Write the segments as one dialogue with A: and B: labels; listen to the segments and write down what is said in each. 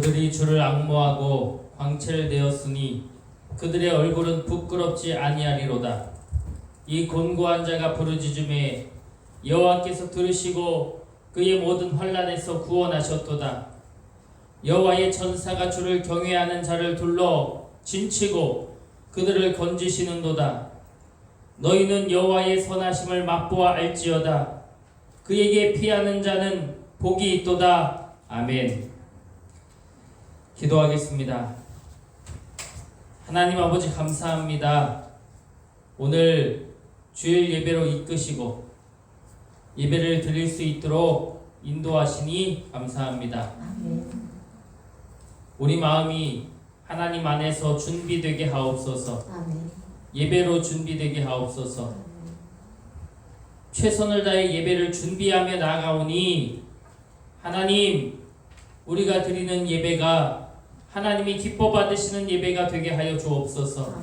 A: 그들이 주를 앙모하고 광채를 내었으니 그들의 얼굴은 부끄럽지 아니하리로다. 이 곤고한 자가 부르짖음에 여호와께서 들으시고 그의 모든 환난에서 구원하셨도다. 여호와의 천사가 주를 경외하는 자를 둘러 진치고 그들을 건지시는도다. 너희는 여호와의 선하심을 맛보아 알지어다. 그에게 피하는 자는 복이 있도다. 아멘. 기도하겠습니다. 하나님 아버지 감사합니다. 오늘 주일 예배로 이끄시고 예배를 드릴 수 있도록 인도하시니 감사합니다. 우리 마음이 하나님 안에서 준비되게 하옵소서. 예배로 준비되게 하옵소서. 최선을 다해 예배를 준비하며 나아가오니 하나님, 우리가 드리는 예배가 하나님이 기뻐 받으시는 예배가 되게 하여 주옵소서.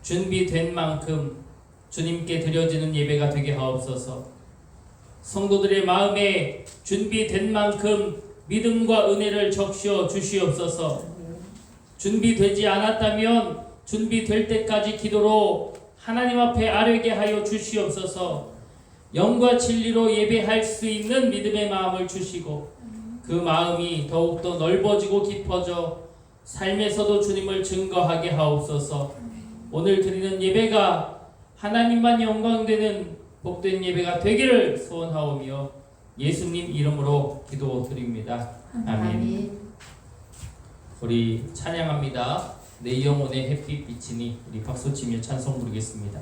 A: 준비된 만큼 주님께 드려지는 예배가 되게 하옵소서. 성도들의 마음에 준비된 만큼 믿음과 은혜를 적셔 주시옵소서. 준비되지 않았다면 준비될 때까지 기도로 하나님 앞에 아뢰게 하여 주시옵소서. 영과 진리로 예배할 수 있는 믿음의 마음을 주시고 그 마음이 더욱더 넓어지고 깊어져 삶에서도 주님을 증거하게 하옵소서. 오늘 드리는 예배가 하나님만 영광되는 복된 예배가 되기를 소원하오며 예수님 이름으로 기도드립니다. 아멘. 우리 찬양합니다. 내 영혼의 햇빛 비치니. 우리 박수치며 찬송 부르겠습니다.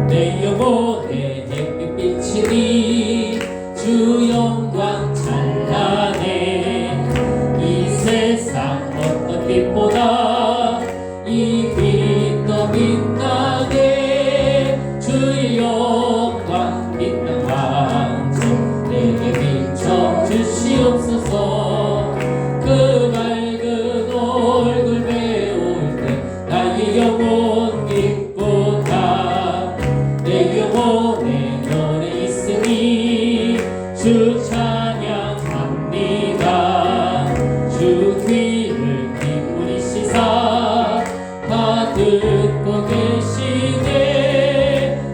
A: 내 영혼의 햇빛 비치니 주 영광 찬란해. 이 세상 어떤 빛보다 이 빛 더 빛나게. 주의 영광 빛난 왕정 내게 비춰 주시옵소서. 그 밝은 얼굴 배울 때 나의 영혼 기쁘다. 내 영혼에 노래 있으니 주 찬양합니다. 주 귀를 기울이 시사 다 듣고 계시네.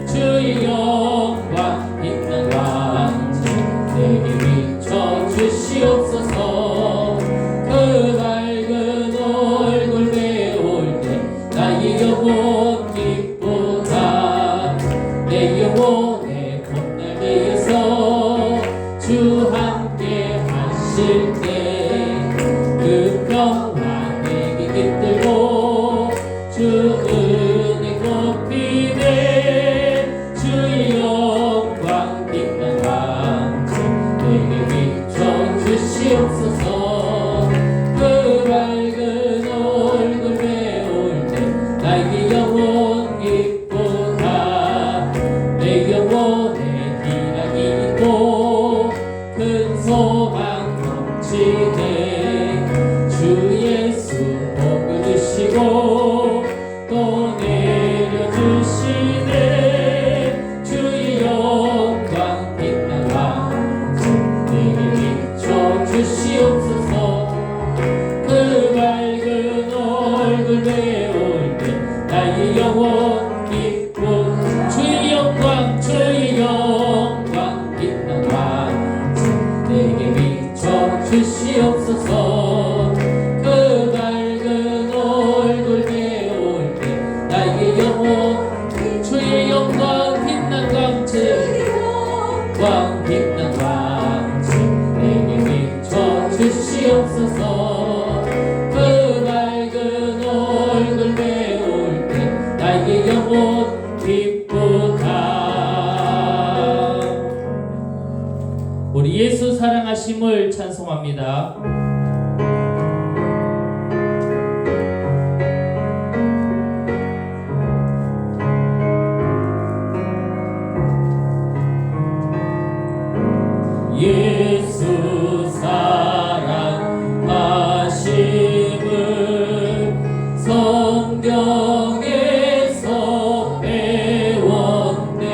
A: 주의 영광 빛난 왕정 내게 비춰 주시옵소서. 그 밝은 얼굴 배울 때 나의 영혼 기쁘다. 내 영혼의 봄날에서 주 함께 하실 때 그 평화 내게 깃들고 주 은혜 곱히네. 주의 영광 빛난 왕정 내게 비춰 주시옵소서. 그 밝은 얼굴 배울 때 나의 영혼 기쁘다. 내 영혼에 희락이 있고 큰 소망 넘치네. 주 예수 복을 주시고 또 내려주시네. 주의 영광 빛난 왕정 내게 비춰 주시옵소서. 그 밝은 얼굴 배울 때 나의 영혼 기쁨. 주의 영광 빛난 왕정 내게 비춰 주시옵소서. 그 밝은 얼굴 배울 때 나의 영혼 주의 영광 빛난 광채 왕 빛난 왕채 내게 비춰 주시옵소서. 그 밝은 얼굴 배울 때 나의 영혼 기쁘다. 우리 예수 사랑하심을 찬송합니다. 예수 사랑하심을 성경에서 배웠네.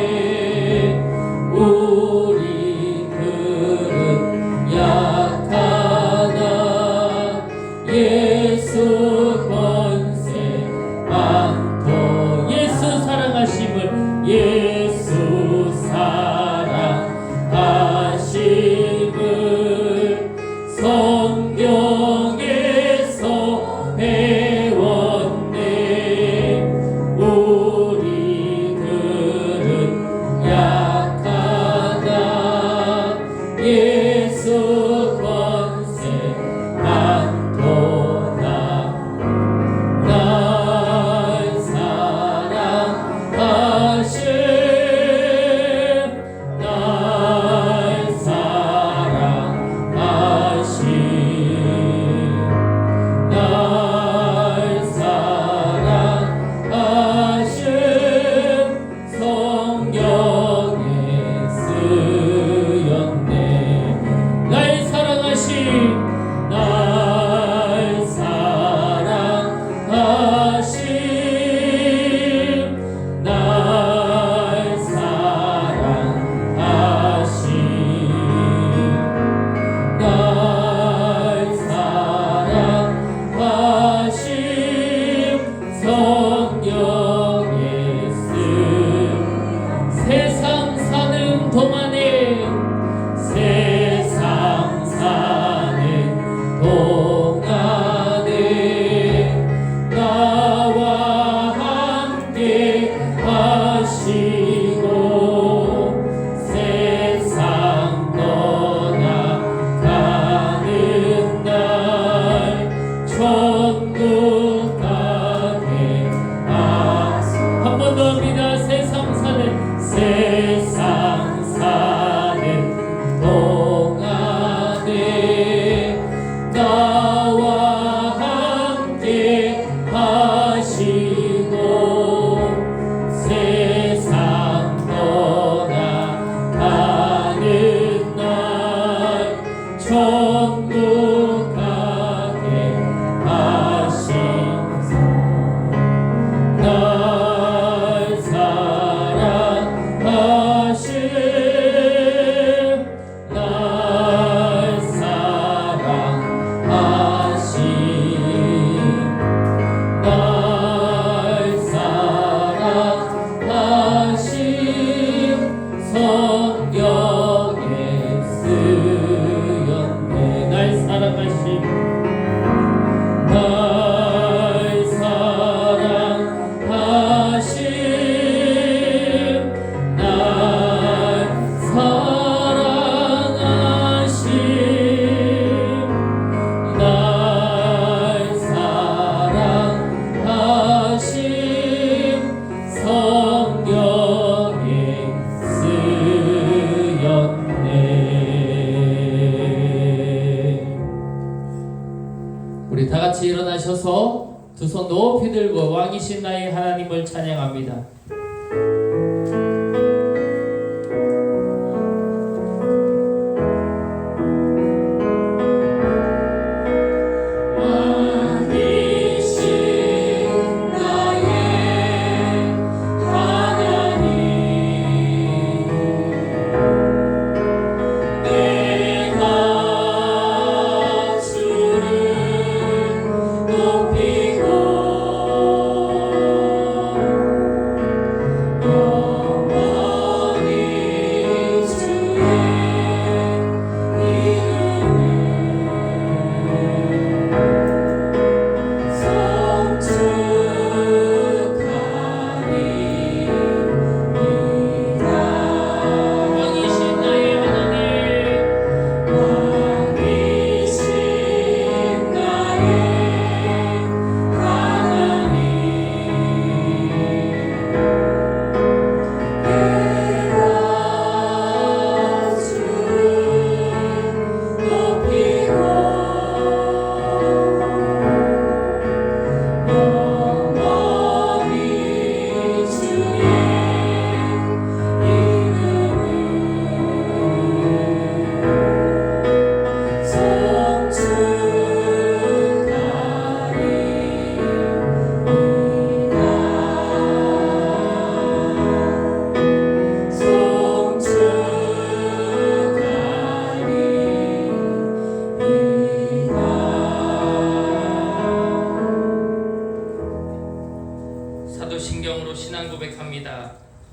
A: 예수 권세 많도다. 날 사랑하심 날 사랑하심 날 사랑하심 성경에 쓰였네. 날 사랑하심 날 사랑하심 날 사랑하심 날 사랑하심 성경에 쓴 세상 사는 동안에 세상 사는 동안에 나와 함께 하시고 세상 떠나가는 날 천국 가게 한 번 더 합니다. 세상 사는 동안에 나와 함께 하시고 세상 떠나가는 날 천국 가게 하시소. 날 사랑하심 날 사랑하심 날 사랑하심 성경에 쓰였네. 날 사랑하심 날 사랑하심 날 사랑하심 날 사랑하심 성경에 쓰였네. 우리 다 같이 일어나셔서 두 손 높이 들고 왕이신 나의 하나님을 찬양합니다. 왕이신 나의 하나님 내가 주를 높이고 사도신경으로 신앙 고백합니다.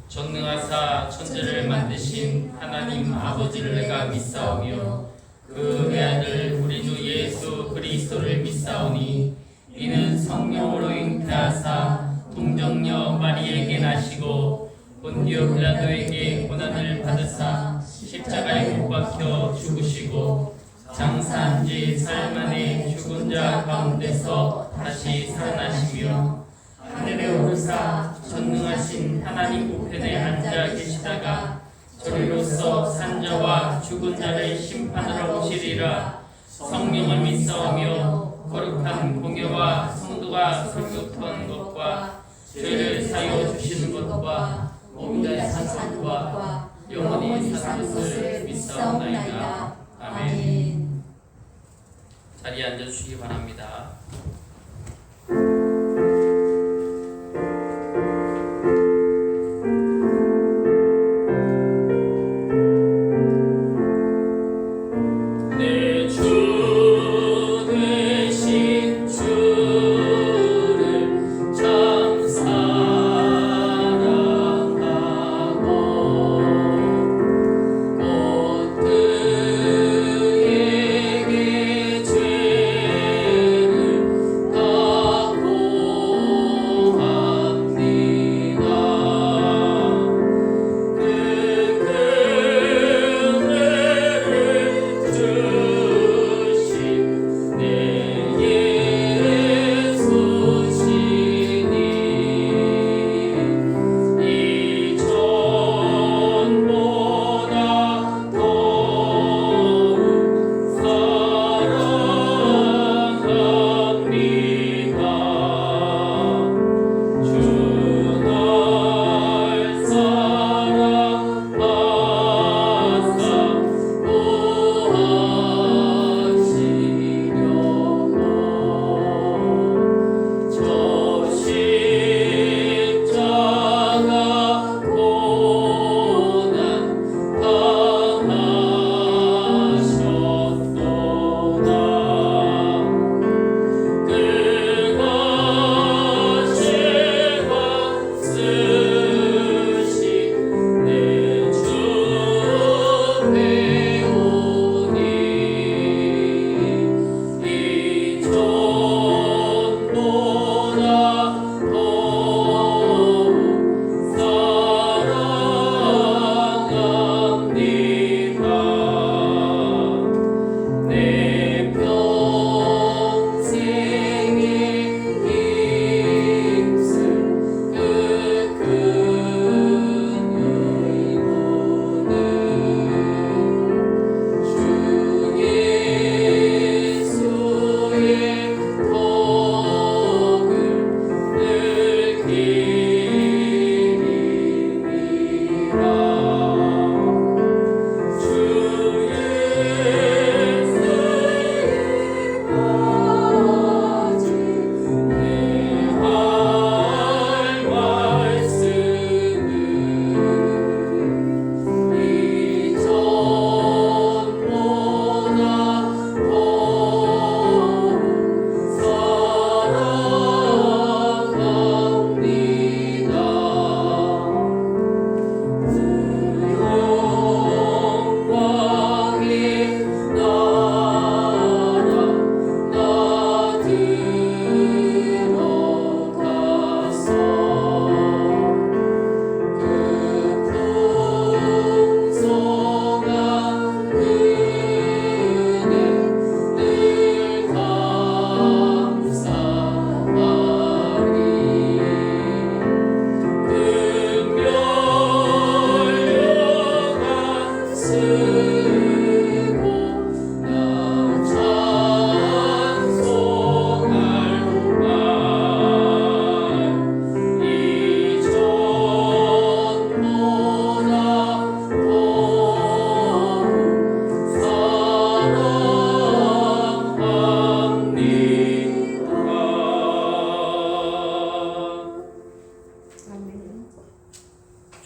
A: 전능하사 천지를 만드신 하나님 아버지를 내가 믿사오며 그 외아들 우리 주 예수 그리스도를 믿사오니 이는 성령으로 잉태하사 동정녀 마리에게 나시고 본디오 빌라도에게 고난을 받으사 십자가에 못 박혀 죽으시고 장사한 지 사흘 만에 죽은 자 가운데서 다시 살아나시며 하늘에 오르사 전능하신 하나님 우편에 앉아 계시다가 저리로서 산자와 죽은 자를 심판하러 오시리라. 성령을 믿사오며 거룩한 공예와 성도가 설교하는 것과 죄를 사여 주시는 것과 몸이 사는 것과 영원히 사는 것을 믿사옵나이다. 아멘. 자리에 앉아주시기 바랍니다.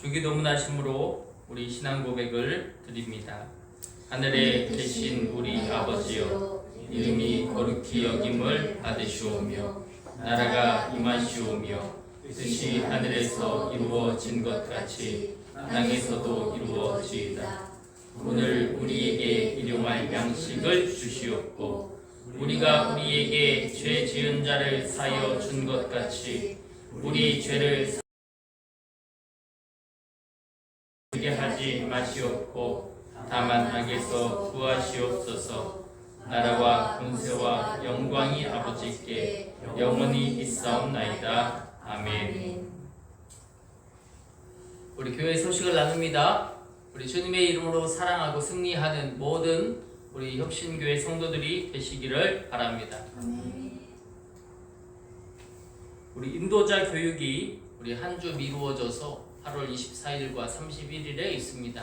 A: 주기도문하심으로 우리 신앙 고백을 드립니다. 하늘에 계신 우리 아버지여, 이름이 거룩히 여김을 받으시오며 나라가 임하시오며 뜻이 하늘에서 이루어진 것 같이 땅에서도 이루어지이다. 오늘 우리에게 일용할 양식을 주시옵고 우리가 우리에게 죄 지은 자를 사하여 준 것 같이 우리 죄를 하지 마시옵고 다만 악에서 구하시옵소서. 나라와 권세와 영광이 아버지께 영원히 있사옵나이다. 아멘. 우리 교회 소식을 나눕니다. 우리 주님의 이름으로 사랑하고 승리하는 모든 우리 혁신교회 성도들이 되시기를 바랍니다. 우리 인도자 교육이 우리 한 주 미루어져서 8월 24일과 31일에 있습니다.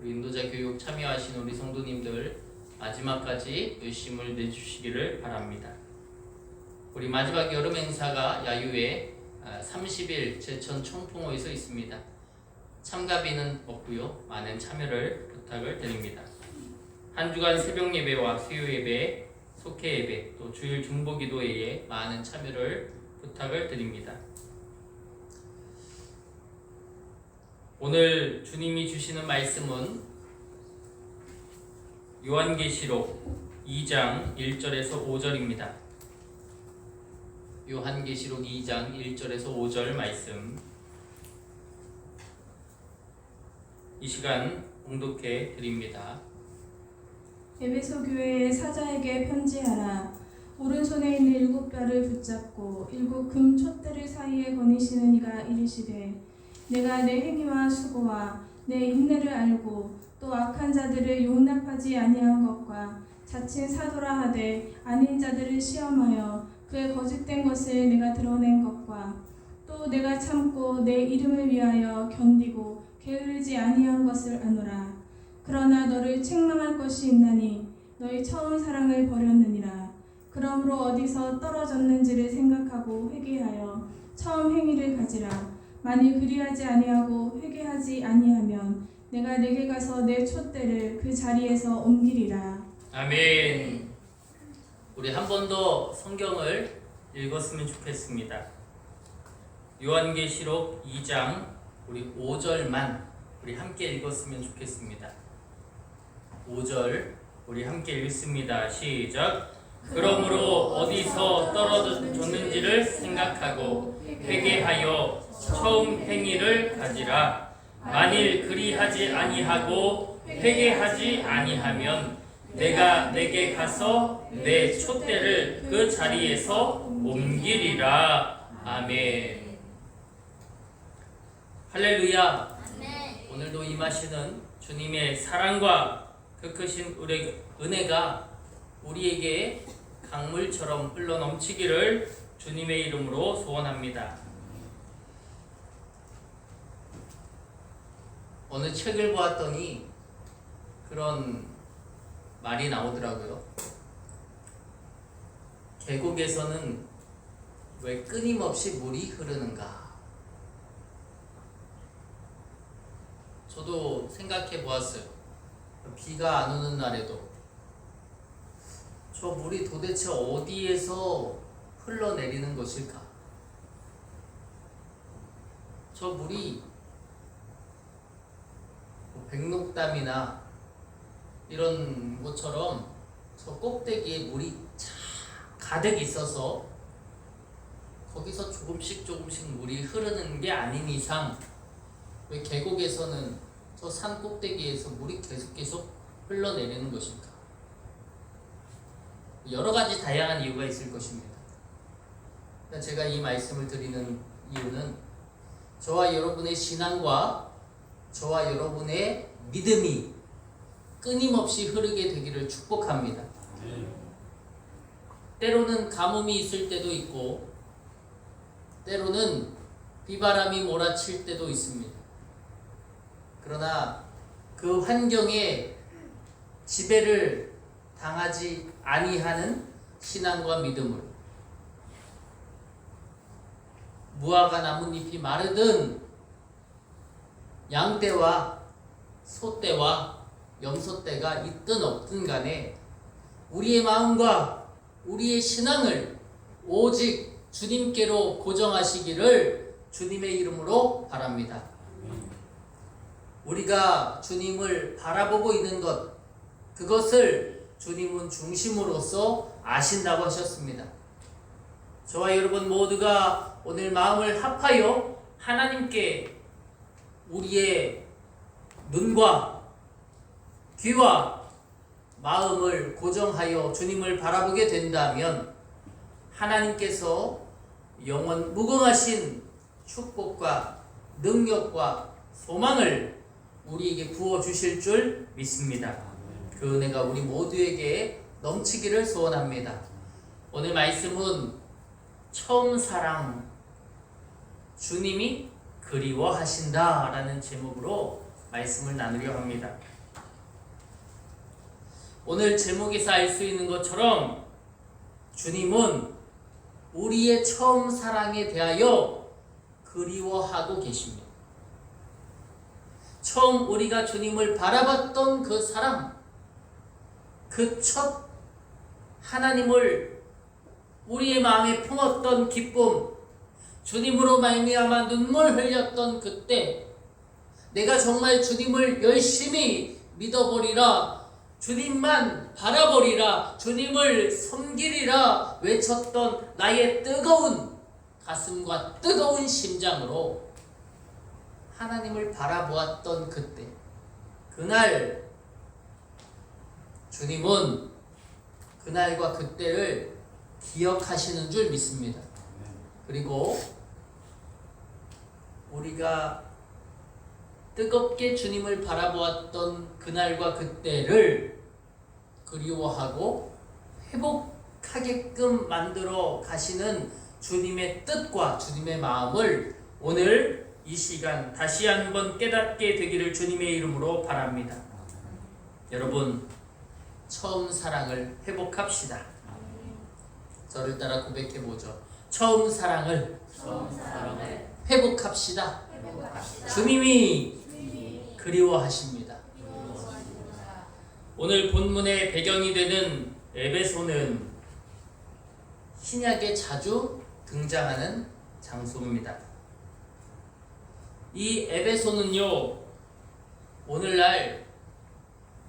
A: 우리 인도자 교육 참여하신 우리 성도님들 마지막까지 열심을 내주시기를 바랍니다. 우리 마지막 여름 행사가 야유회 30일 제천 청풍호에서 있습니다. 참가비는 없고요. 많은 참여를 부탁을 드립니다. 한 주간 새벽 예배와 수요 예배, 속회 예배, 또 주일 중보기도회에 많은 참여를 부탁을 드립니다. 오늘 주님이 주시는 말씀은 요한계시록 2장 1절에서 5절입니다. 요한계시록 2장 1절에서 5절 말씀 이 시간 봉독해 드립니다.
B: 에베소 교회의 사자에게 편지하라. 오른손에 있는 7뼈를 붙잡고 7 금 촛대를 사이에 거니시는 이가 이르시되 내가 내 행위와 수고와 내 인내를 알고 또 악한 자들을 용납하지 아니한 것과 자칭 사도라 하되 아닌 자들을 시험하여 그의 거짓된 것을 내가 드러낸 것과 또 내가 참고 내 이름을 위하여 견디고 게으르지 아니한 것을 아노라. 그러나 너를 책망할 것이 있나니 너희 처음 사랑을 버렸느니라. 그러므로 어디서 떨어졌는지를 생각하고 회개하여 처음 행위를 가지라. 만일 그리하지 아니하고 회개하지 아니하면 내가 내게 가서 내 촛대를 그 자리에서 옮기리라.
A: 아멘. 우리 한 번 더 성경을 읽었으면 좋겠습니다. 요한계시록 2장 우리 5절만 우리 함께 읽었으면 좋겠습니다. 5절 우리 함께 읽습니다. 시작. 그러므로 어디서 떨어졌는지를 생각하고 회개하여 처음 행위를 가지라. 만일 그리하지 아니하고 회개하지 아니하면 내가 내게 가서 내 촛대를 그 자리에서 옮기리라. 아멘. 할렐루야. 오늘도 임하시는 주님의 사랑과 그 크신 은혜가 우리에게 강물처럼 흘러넘치기를 주님의 이름으로 소원합니다. 어느 책을 보았더니 그런 말이 나오더라고요. 계곡에서는 왜 끊임없이 물이 흐르는가? 저도 생각해 보았어요. 비가 안 오는 날에도 저 물이 도대체 어디에서 흘러내리는 것일까? 저 물이 백록담이나 이런 곳처럼 저 꼭대기에 물이 가득 있어서 거기서 조금씩 물이 흐르는 게 아닌 이상 왜 계곡에서는 저 산 꼭대기에서 물이 계속 흘러내리는 것일까? 여러 가지 다양한 이유가 있을 것입니다. 제가 이 말씀을 드리는 이유는 저와 여러분의 신앙과 저와 여러분의 믿음이 끊임없이 흐르게 되기를 축복합니다. 때로는 가뭄이 있을 때도 있고 때로는 비바람이 몰아칠 때도 있습니다. 그러나 그 환경에 지배를 당하지 아니하는 신앙과 믿음으로 무화과 나뭇잎이 마르든 양떼와 소떼와 염소떼가 있든 없든 간에 우리의 마음과 우리의 신앙을 오직 주님께로 고정하시기를 주님의 이름으로 바랍니다. 우리가 주님을 바라보고 있는 것, 그것을 주님은 중심으로서 아신다고 하셨습니다. 저와 여러분 모두가 오늘 마음을 합하여 하나님께 우리의 눈과 귀와 마음을 고정하여 주님을 바라보게 된다면 하나님께서 영원 무궁하신 축복과 능력과 소망을 우리에게 부어주실 줄 믿습니다. 그 은혜가 우리 모두에게 넘치기를 소원합니다. 오늘 말씀은 처음 사랑, 주님이 그리워하신다 라는 제목으로 말씀을 나누려 합니다. 오늘 제목에서 알 수 있는 것처럼 주님은 우리의 처음 사랑에 대하여 그리워하고 계십니다. 처음 우리가 주님을 바라봤던 그 사랑, 그 첫 하나님을 우리의 마음에 품었던 기쁨, 주님으로 말미암아 눈물 흘렸던 그때 내가 정말 주님을 열심히 믿어버리라, 주님만 바라보리라, 주님을 섬기리라 외쳤던 나의 뜨거운 가슴과 뜨거운 심장으로 하나님을 바라보았던 그때, 그날 주님은 그날과 그때를 기억하시는 줄 믿습니다. 그리고 우리가 뜨겁게 주님을 바라보았던 그날과 그때를 그리워하고 회복하게끔 만들어 가시는 주님의 뜻과 주님의 마음을 오늘 이 시간 다시 한번 깨닫게 되기를 주님의 이름으로 바랍니다. 여러분, 처음 사랑을 회복합시다. 저를 따라 고백해보죠. 처음 사랑을 회복합시다. 주님이 그리워하십니다. 오늘 본문의 배경이 되는 에베소는 신약에 자주 등장하는 장소입니다. 이 에베소는요, 오늘날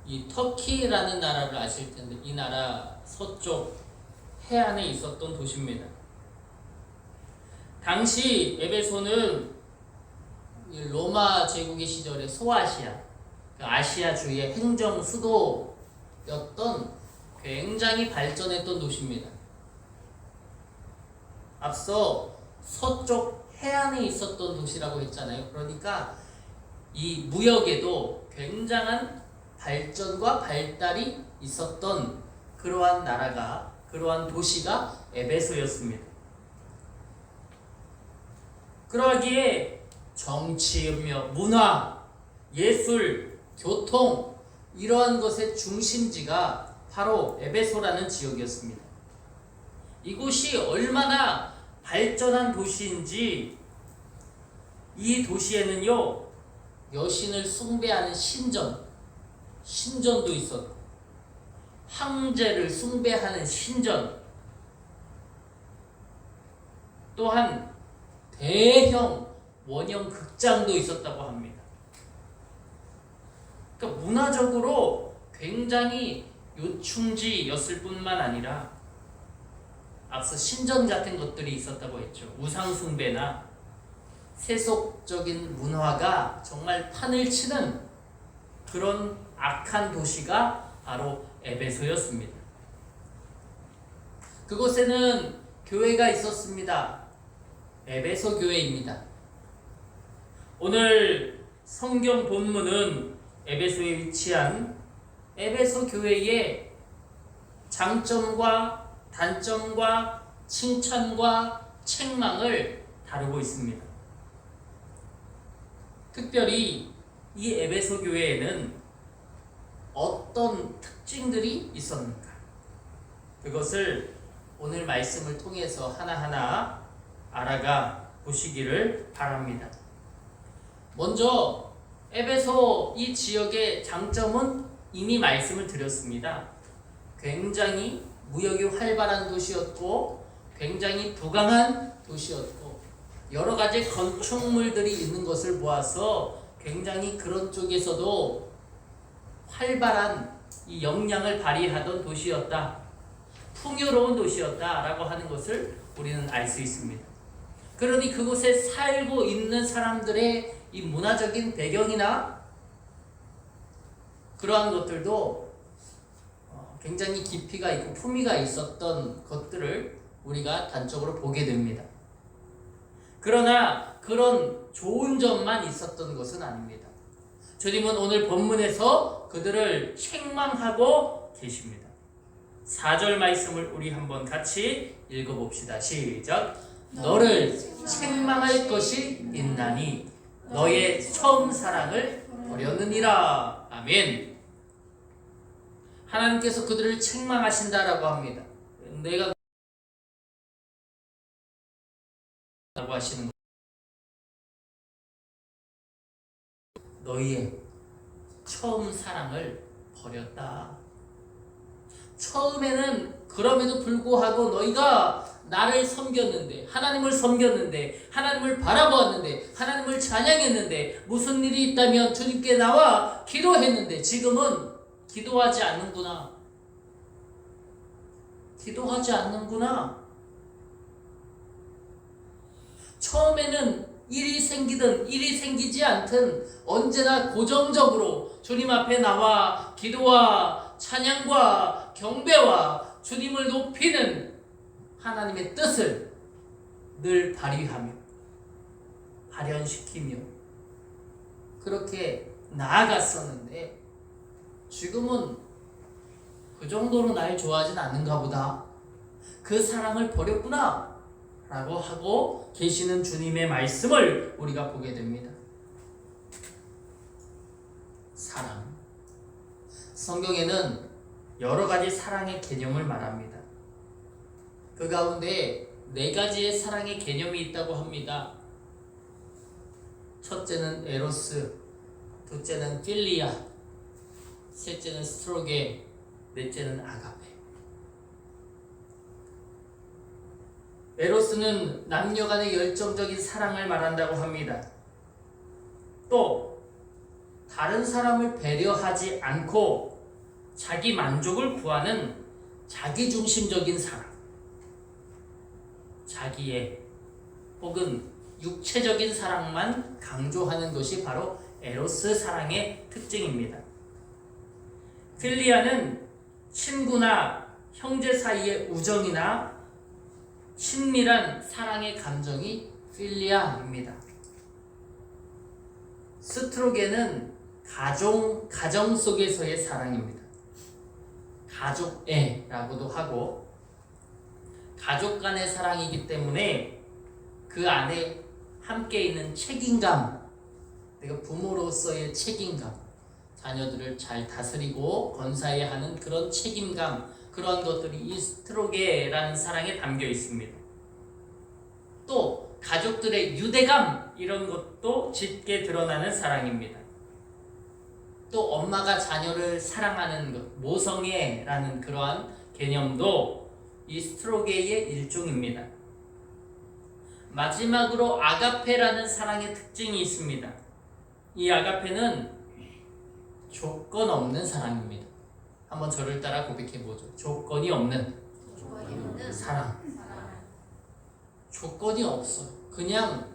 A: 이 터키라는 나라를 아실 텐데 이 나라 서쪽 해안에 있었던 도시입니다. 당시 에베소는 로마 제국의 시절에 소아시아, 아시아주의 행정 수도였던 굉장히 발전했던 도시입니다. 앞서 서쪽 해안에 있었던 도시라고 했잖아요. 그러니까 이 무역에도 굉장한 발전과 발달이 있었던 그러한 나라가, 그러한 도시가 에베소였습니다. 그러기에 정치며 문화, 예술, 교통 이러한 것의 중심지가 바로 에베소라는 지역이었습니다. 이곳이 얼마나 발전한 도시인지 이 도시에는요, 여신을 숭배하는 신전도 있었고, 황제를 숭배하는 신전, 또한 대형 원형 극장도 있었다고 합니다. 그러니까 문화적으로 굉장히 요충지였을 뿐만 아니라 앞서 신전 같은 것들이 있었다고 했죠. 우상숭배나 세속적인 문화가 정말 판을 치는 그런 악한 도시가 바로 에베소였습니다. 그곳에는 교회가 있었습니다. 에베소 교회입니다. 오늘 성경 본문은 에베소에 위치한 에베소 교회의 장점과 단점과 칭찬과 책망을 다루고 있습니다. 특별히 이 에베소 교회에는 어떤 특징들이 있었는가? 그것을 오늘 말씀을 통해서 하나하나 알아가 보시기를 바랍니다. 먼저 에베소 이 지역의 장점은 이미 말씀을 드렸습니다. 굉장히 무역이 활발한 도시였고, 굉장히 부강한 도시였고, 여러 가지 건축물들이 있는 것을 보아서 굉장히 그런 쪽에서도 활발한 이 역량을 발휘하던 도시였다, 풍요로운 도시였다라고 하는 것을 우리는 알 수 있습니다. 그러니 그곳에 살고 있는 사람들의 이 문화적인 배경이나 그러한 것들도 굉장히 깊이가 있고 품위가 있었던 것들을 우리가 단적으로 보게 됩니다. 그러나 그런 좋은 점만 있었던 것은 아닙니다. 주님은 오늘 본문에서 그들을 책망하고 계십니다. 4절 말씀을 우리 한번 같이 읽어봅시다. 시작. 너를 책망할 것이 있나니 너의 처음 사랑을 버렸느니라. 아멘. 하나님께서 그들을 책망하신다라고 합니다. 내가 라고 하시는 너희의 처음 사랑을 버렸다. 처음에는 그럼에도 불구하고 너희가 나를 섬겼는데, 하나님을 섬겼는데, 하나님을 바라보았는데, 하나님을 찬양했는데, 무슨 일이 있다면 주님께 나와 기도했는데 지금은 기도하지 않는구나. 기도하지 않는구나. 처음에는 일이 생기든 일이 생기지 않든 언제나 고정적으로 주님 앞에 나와 기도와 찬양과 경배와 주님을 높이는 하나님의 뜻을 늘 발휘하며 발현시키며 그렇게 나아갔었는데 지금은 그 정도로 날 좋아하진 않는가 보다. 그 사랑을 버렸구나 라고 하고 계시는 주님의 말씀을 우리가 보게 됩니다. 사랑. 성경에는 여러 가지 사랑의 개념을 말합니다. 그 가운데 4가지의 사랑의 개념이 있다고 합니다. 첫째는 에로스, 둘째는 필리아, 셋째는 스트로게, 넷째는 아가페. 에로스는 남녀 간의 열정적인 사랑을 말한다고 합니다. 또 다른 사람을 배려하지 않고 자기 만족을 구하는 자기중심적인 사랑, 자기의 혹은 육체적인 사랑만 강조하는 것이 바로 에로스 사랑의 특징입니다. 필리아는 친구나 형제 사이의 우정이나 친밀한 사랑의 감정이 필리아입니다. 스트로게는 가정 속에서의 사랑입니다. 가족애라고도 하고 가족 간의 사랑이기 때문에 그 안에 함께 있는 책임감, 내가 부모로서의 책임감, 자녀들을 잘 다스리고 건사해야 하는 그런 책임감, 그런 것들이 이 스트로게라는 사랑에 담겨 있습니다. 또 가족들의 유대감, 이런 것도 짙게 드러나는 사랑입니다. 또 엄마가 자녀를 사랑하는 것, 모성애라는 그러한 개념도 이 스트로게의 일종입니다. 마지막으로 아가페라는 사랑의 특징이 있습니다. 이 아가페는 조건 없는 사랑입니다. 한번 저를 따라 고백해보죠. 조건이 없는 사랑. 조건이 없어요. 그냥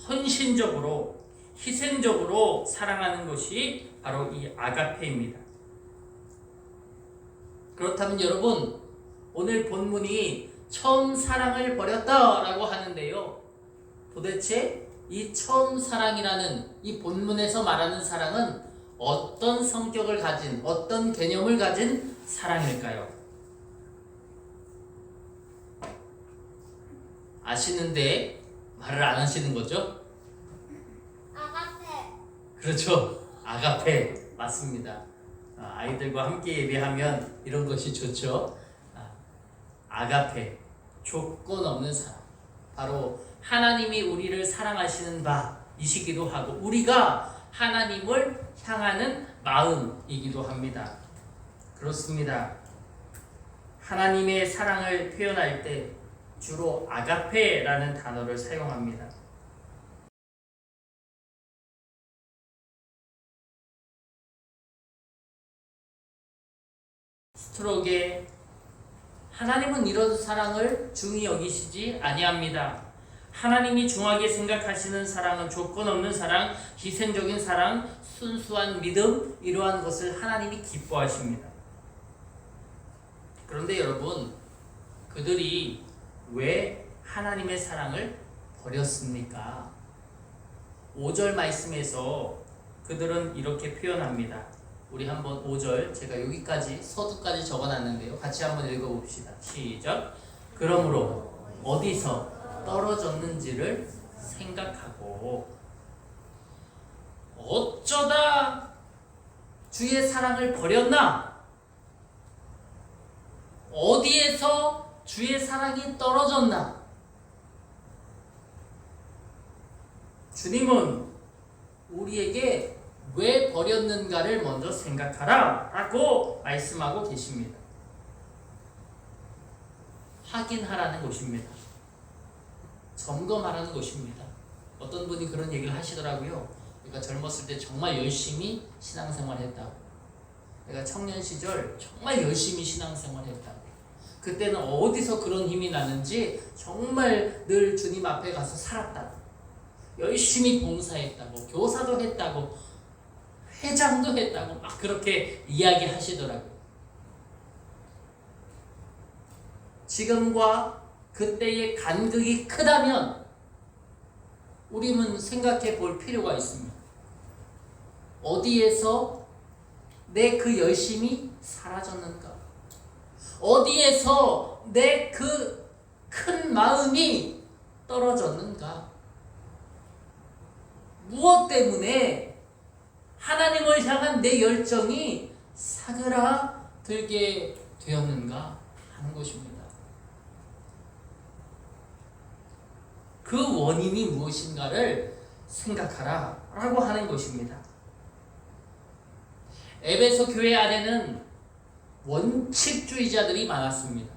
A: 헌신적으로, 희생적으로 사랑하는 것이 바로 이 아가페입니다. 그렇다면 여러분, 오늘 본문이 처음 사랑을 버렸다라고 하는데요. 도대체 이 처음 사랑이라는 이 본문에서 말하는 사랑은 어떤 성격을 가진, 어떤 개념을 가진 사랑일까요? 아시는데 말을 안 하시는 거죠?
C: 아가페.
A: 그렇죠. 아가페 맞습니다. 아이들과 함께 예배하면 이런 것이 좋죠. 아가페, 조건 없는 사랑. 바로 하나님이 우리를 사랑하시는 바이시기도 하고 우리가 하나님을 향하는 마음이기도 합니다. 그렇습니다. 하나님의 사랑을 표현할 때 주로 아가페라는 단어를 사용합니다. 스트로게, 하나님은 이런 사랑을 중히 여기시지 아니합니다. 하나님이 중하게 생각하시는 사랑은 조건 없는 사랑, 희생적인 사랑, 순수한 믿음, 이러한 것을 하나님이 기뻐하십니다. 그런데 여러분, 그들이 왜 하나님의 사랑을 버렸습니까? 5절 말씀에서 그들은 이렇게 표현합니다. 우리 한번 5절, 제가 여기까지 서두까지 적어놨는데요. 같이 한번 읽어봅시다. 시작. 그러므로 어디서 떨어졌는지를 생각하고 어쩌다 주의 사랑을 버렸나? 어디에서 주의 사랑이 떨어졌나? 주님은 우리에게 왜 버렸는가를 먼저 생각하라 라고 말씀하고 계십니다. 확인하라는 것입니다. 점검하라는 것입니다. 어떤 분이 그런 얘기를 하시더라고요. 내가 젊었을 때 정말 열심히 신앙생활 했다고. 내가 청년 시절 정말 열심히 신앙생활 했다고. 그때는 어디서 그런 힘이 나는지 정말 늘 주님 앞에 가서 살았다고. 열심히 봉사했다고. 교사도 했다고. 회장도 했다고. 막 그렇게 이야기하시더라고요. 지금과 그때의 간극이 크다면 우리는 생각해 볼 필요가 있습니다. 어디에서 내 그 열심이 사라졌는가? 어디에서 내 그 큰 마음이 떨어졌는가? 무엇 때문에 하나님을 향한 내 열정이 사그라들게 되었는가 하는 것입니다. 그 원인이 무엇인가를 생각하라 라고 하는 것입니다. 에베소 교회 안에는 원칙주의자들이 많았습니다.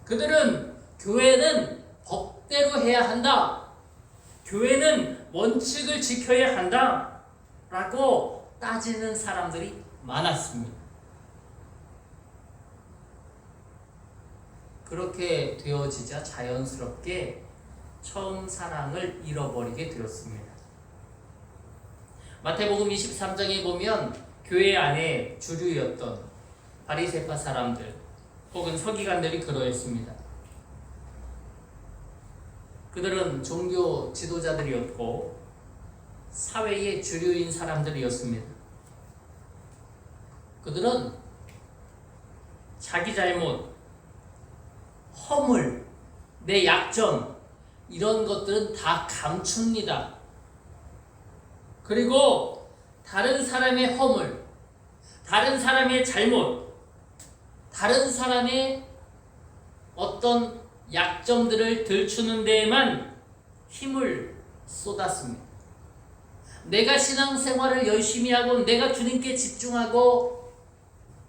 A: 그들은 교회는 법대로 해야 한다. 교회는 원칙을 지켜야 한다. 라고 따지는 사람들이 많았습니다. 그렇게 되어지자 자연스럽게 처음 사랑을 잃어버리게 되었습니다. 마태복음 23장에 보면 교회 안에 주류였던 바리새파 사람들 혹은 서기관들이 그러했습니다. 그들은 종교 지도자들이었고 사회의 주류인 사람들이었습니다. 그들은 자기 잘못, 허물, 내 약점 이런 것들은 다 감춥니다. 그리고 다른 사람의 허물, 다른 사람의 잘못, 다른 사람의 어떤 약점들을 들추는 데에만 힘을 쏟았습니다. 내가 신앙생활을 열심히 하고 내가 주님께 집중하고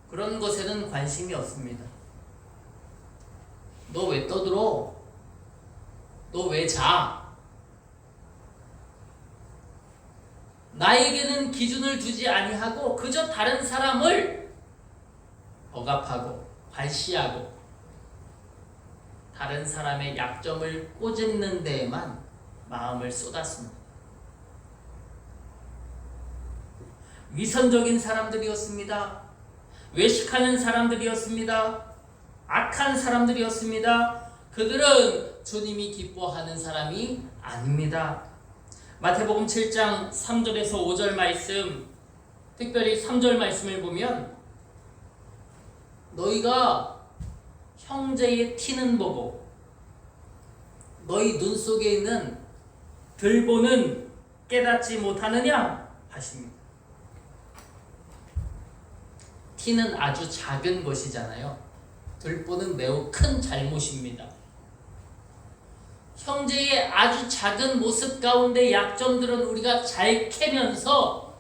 A: 그런 것에는 관심이 없습니다. 너 왜 떠들어? 너 왜 자? 나에게는 기준을 두지 아니하고 그저 다른 사람을 억압하고 발시하고 다른 사람의 약점을 꼬집는 데에만 마음을 쏟았습니다. 위선적인 사람들이었습니다. 외식하는 사람들이었습니다. 악한 사람들이었습니다. 그들은 주님이 기뻐하는 사람이 아닙니다. 마태복음 7장 3절에서 5절 말씀, 특별히 3절 말씀을 보면 너희가 형제의 티는 보고 너희 눈 속에 있는 들보는 깨닫지 못하느냐 하십니다. 티는 아주 작은 것이잖아요. 들보는 매우 큰 잘못입니다. 형제의 아주 작은 모습 가운데 약점들은 우리가 잘 캐면서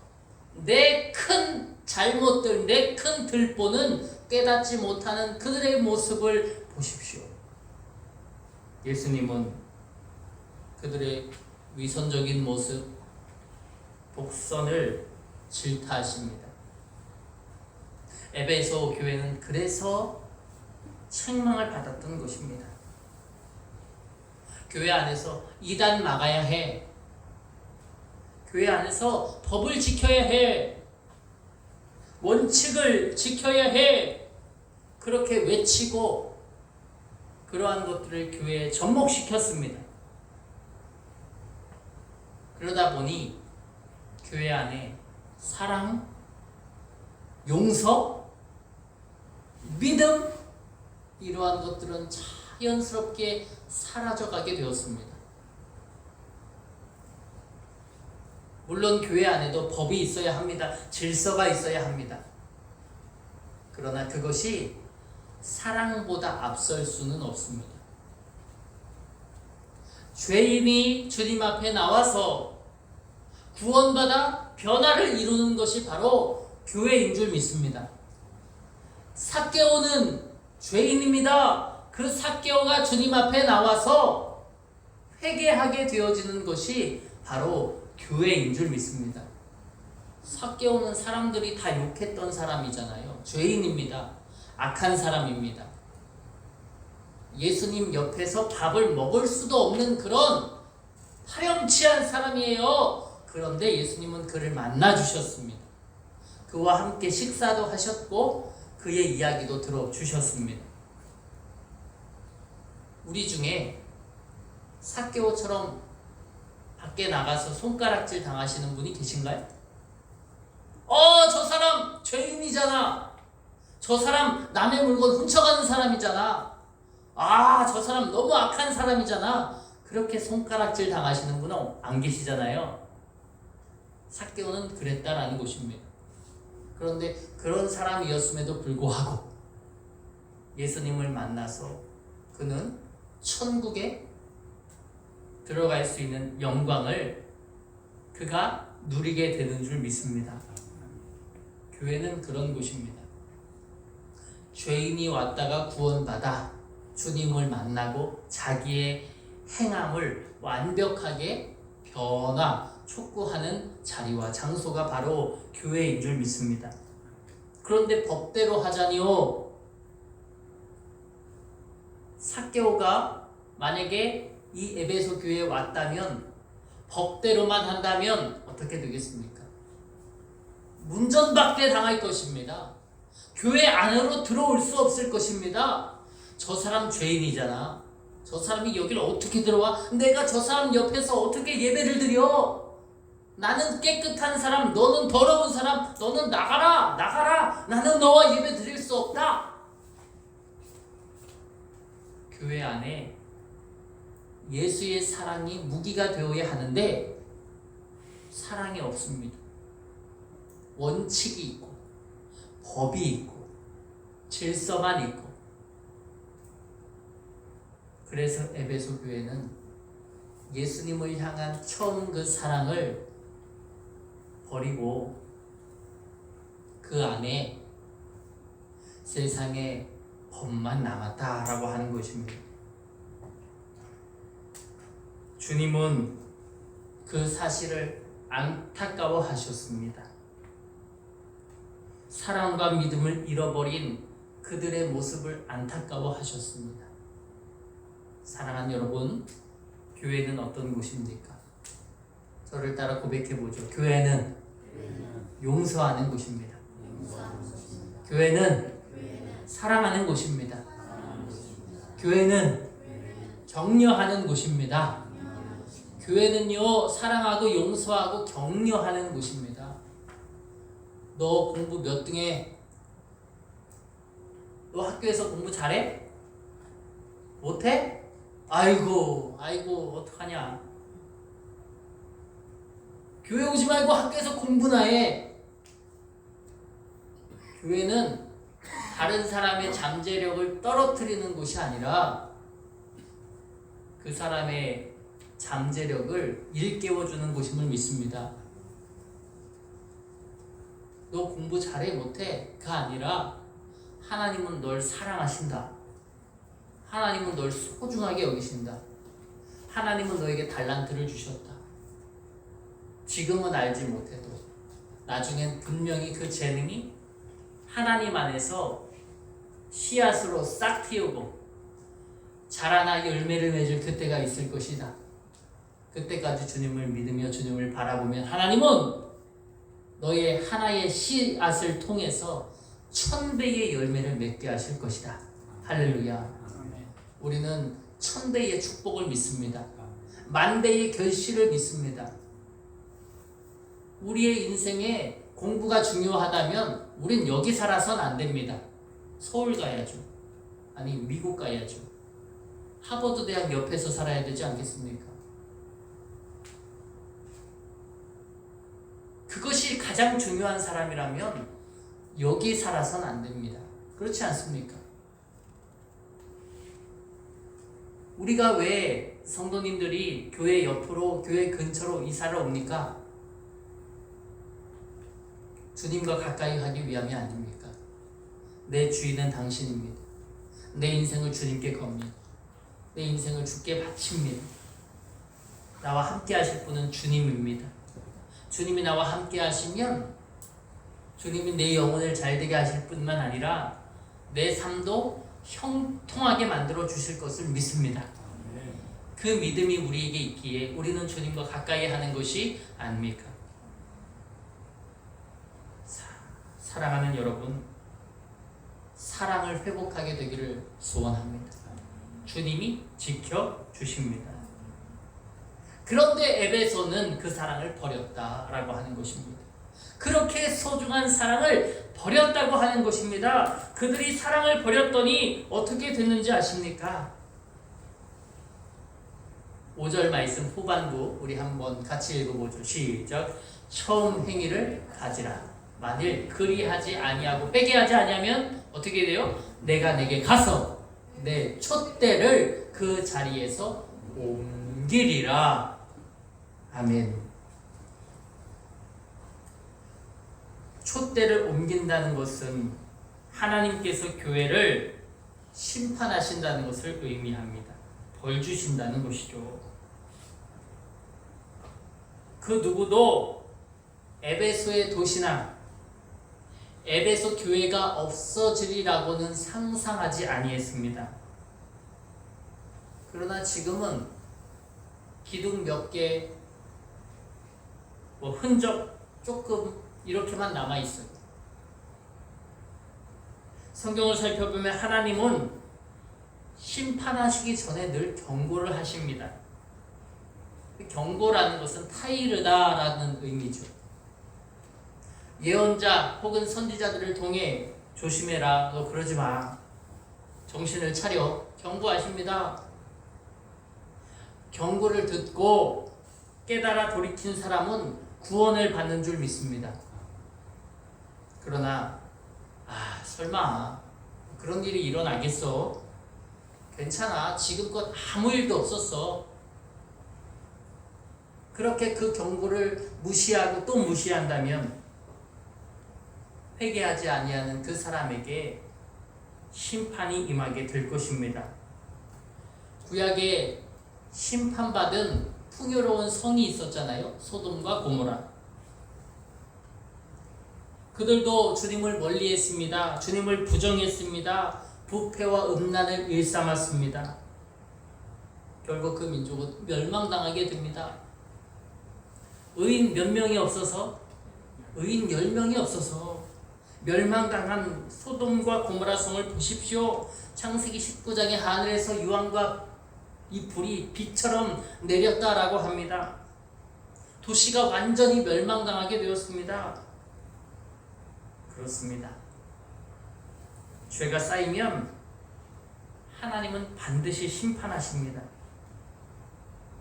A: 내 큰 잘못들, 내 큰 들보는 깨닫지 못하는 그들의 모습을 보십시오. 예수님은 그들의 위선적인 모습, 독선을 질타하십니다. 에베소 교회는 그래서 책망을 받았던 것입니다. 교회 안에서 이단 막아야 해. 교회 안에서 법을 지켜야 해. 원칙을 지켜야 해. 그렇게 외치고 그러한 것들을 교회에 접목시켰습니다. 그러다 보니 교회 안에 사랑, 용서, 믿음 이러한 것들은 자연스럽게 사라져가게 되었습니다. 물론 교회 안에도 법이 있어야 합니다. 질서가 있어야 합니다. 그러나 그것이 사랑보다 앞설 수는 없습니다. 죄인이 주님 앞에 나와서 구원받아 변화를 이루는 것이 바로 교회인 줄 믿습니다. 삭개오는 죄인입니다. 그 삭개오가 주님 앞에 나와서 회개하게 되어지는 것이 바로 교회인 줄 믿습니다. 삭개오는 사람들이 다 욕했던 사람이잖아요. 죄인입니다. 악한 사람입니다. 예수님 옆에서 밥을 먹을 수도 없는 그런 파렴치한 사람이에요. 그런데 예수님은 그를 만나주셨습니다. 그와 함께 식사도 하셨고 그의 이야기도 들어주셨습니다. 우리 중에 삭개오처럼 밖에 나가서 손가락질 당하시는 분이 계신가요? 저 사람 죄인이잖아. 저 사람 남의 물건 훔쳐가는 사람이잖아. 저 사람 너무 악한 사람이잖아. 그렇게 손가락질 당하시는 분은 안 계시잖아요. 삭개오는 그랬다라는 것입니다. 그런데 그런 사람이었음에도 불구하고 예수님을 만나서 그는 천국에 들어갈 수 있는 영광을 그가 누리게 되는 줄 믿습니다. 교회는 그런 곳입니다. 죄인이 왔다가 구원받아 주님을 만나고 자기의 행함을 완벽하게 촉구하는 자리와 장소가 바로 교회인 줄 믿습니다. 그런데 법대로 하자니요. 삭개오가 만약에 이 에베소 교회에 왔다면 법대로만 한다면 어떻게 되겠습니까? 문전박대 당할 것입니다. 교회 안으로 들어올 수 없을 것입니다. 저 사람 죄인이잖아. 저 사람이 여기를 어떻게 들어와? 내가 저 사람 옆에서 어떻게 예배를 드려? 나는 깨끗한 사람, 너는 더러운 사람, 너는 나가라, 나가라. 나는 너와 예배 드릴 수 없다. 교회 안에 예수의 사랑이 무기가 되어야 하는데 사랑이 없습니다. 원칙이 있고 법이 있고 질서만 있고. 그래서 에베소 교회는 예수님을 향한 처음 그 사랑을 버리고 그 안에 세상의 법만 남았다라고 하는 것입니다. 주님은 그 사실을 안타까워 하셨습니다. 사랑과 믿음을 잃어버린 그들의 모습을 안타까워 하셨습니다. 사랑하는 여러분, 교회는 어떤 곳입니까? 저를 따라 고백해보죠. 교회는 용서하는 곳입니다. 교회는 사랑하는 곳입니다. 교회는 격려하는 곳입니다. 교회는요, 사랑하고 용서하고 격려하는 곳입니다. 너 공부 몇 등해? 너 학교에서 공부 잘해? 못해? 아이고 어떡하냐. 교회 오지 말고 학교에서 공부나 해. 교회는 다른 사람의 잠재력을 떨어뜨리는 곳이 아니라 그 사람의 잠재력을 일깨워주는 곳임을 믿습니다. 너 공부 잘해 못해? 가 아니라 하나님은 널 사랑하신다. 하나님은 널 소중하게 여기신다. 하나님은 너에게 달란트를 주셨다. 지금은 알지 못해도 나중엔 분명히 그 재능이 하나님 안에서 씨앗으로 싹 틔우고 자라나 열매를 맺을 그때가 있을 것이다. 그때까지 주님을 믿으며 주님을 바라보면 하나님은 너의 하나의 씨앗을 통해서 1000배의 열매를 맺게 하실 것이다. 할렐루야.
D: 아멘.
A: 우리는 1000배의 축복을 믿습니다. 10,000배의 결실을 믿습니다. 우리의 인생에 공부가 중요하다면 우린 여기 살아선 안 됩니다. 서울 가야죠. 아니 미국 가야죠. 하버드 대학 옆에서 살아야 되지 않겠습니까? 그것이 가장 중요한 사람이라면 여기 살아선 안 됩니다. 그렇지 않습니까? 우리가 왜 성도님들이 교회 옆으로, 교회 근처로 이사를 옵니까? 주님과 가까이 가기 위함이 아닙니까? 내 주인은 당신입니다. 내 인생을 주님께 겁니다. 내 인생을 주께 바칩니다. 나와 함께 하실 분은 주님입니다. 주님이 나와 함께 하시면 주님이 내 영혼을 잘되게 하실 뿐만 아니라 내 삶도 형통하게 만들어 주실 것을 믿습니다. 그 믿음이 우리에게 있기에 우리는 주님과 가까이 하는 것이 아닙니까? 사랑하는 여러분, 사랑을 회복하게 되기를 소원합니다. 주님이 지켜주십니다. 그런데 에베소는 그 사랑을 버렸다라고 하는 것입니다. 그렇게 소중한 사랑을 버렸다고 하는 것입니다. 그들이 사랑을 버렸더니 어떻게 됐는지 아십니까? 5절 말씀 후반부 우리 한번 같이 읽어보죠. 시작. 처음 행위를 가지라. 만일 그리하지 아니하고 빼게 하지 아니하면 어떻게 돼요? 내가 내게 가서 내 촛대를 그 자리에서 옮기리라. 아멘. 촛대를 옮긴다는 것은 하나님께서 교회를 심판하신다는 것을 의미합니다. 벌 주신다는 것이죠. 그 누구도 에베소의 도시나 에베소 교회가 없어지리라고는 상상하지 아니했습니다. 그러나 지금은 기둥 몇 개, 흔적 조금 이렇게만 남아 있어요. 성경을 살펴보면 하나님은 심판하시기 전에 늘 경고를 하십니다. 경고라는 것은 타이르다라는 의미죠. 예언자 혹은 선지자들을 통해 조심해라, 너 그러지 마, 정신을 차려, 경고하십니다. 경고를 듣고 깨달아 돌이킨 사람은 구원을 받는 줄 믿습니다. 그러나 설마 그런 일이 일어나겠어? 괜찮아, 지금껏 아무 일도 없었어. 그렇게 그 경고를 무시하고 또 무시한다면 회개하지 아니하는 그 사람에게 심판이 임하게 될 것입니다. 구약에 심판받은 풍요로운 성이 있었잖아요. 소돔과 고모라. 그들도 주님을 멀리했습니다. 주님을 부정했습니다. 부패와 음란을 일삼았습니다. 결국 그 민족은 멸망당하게 됩니다. 의인 몇 명이 없어서, 의인 10명이 없어서 멸망당한 소돔과 고모라 성을 보십시오. 창세기 19장의 하늘에서 유황과 이 불이 비처럼 내렸다라고 합니다. 도시가 완전히 멸망당하게 되었습니다. 그렇습니다. 죄가 쌓이면 하나님은 반드시 심판하십니다.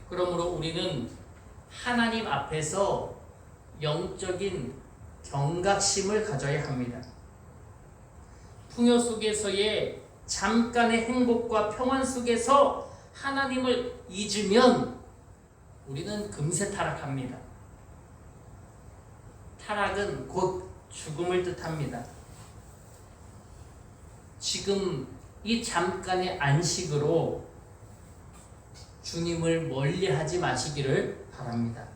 A: 그러므로 우리는 하나님 앞에서 영적인 경각심을 가져야 합니다. 풍요 속에서의 잠깐의 행복과 평안 속에서 하나님을 잊으면 우리는 금세 타락합니다. 타락은 곧 죽음을 뜻합니다. 지금 이 잠깐의 안식으로 주님을 멀리하지 마시기를 바랍니다.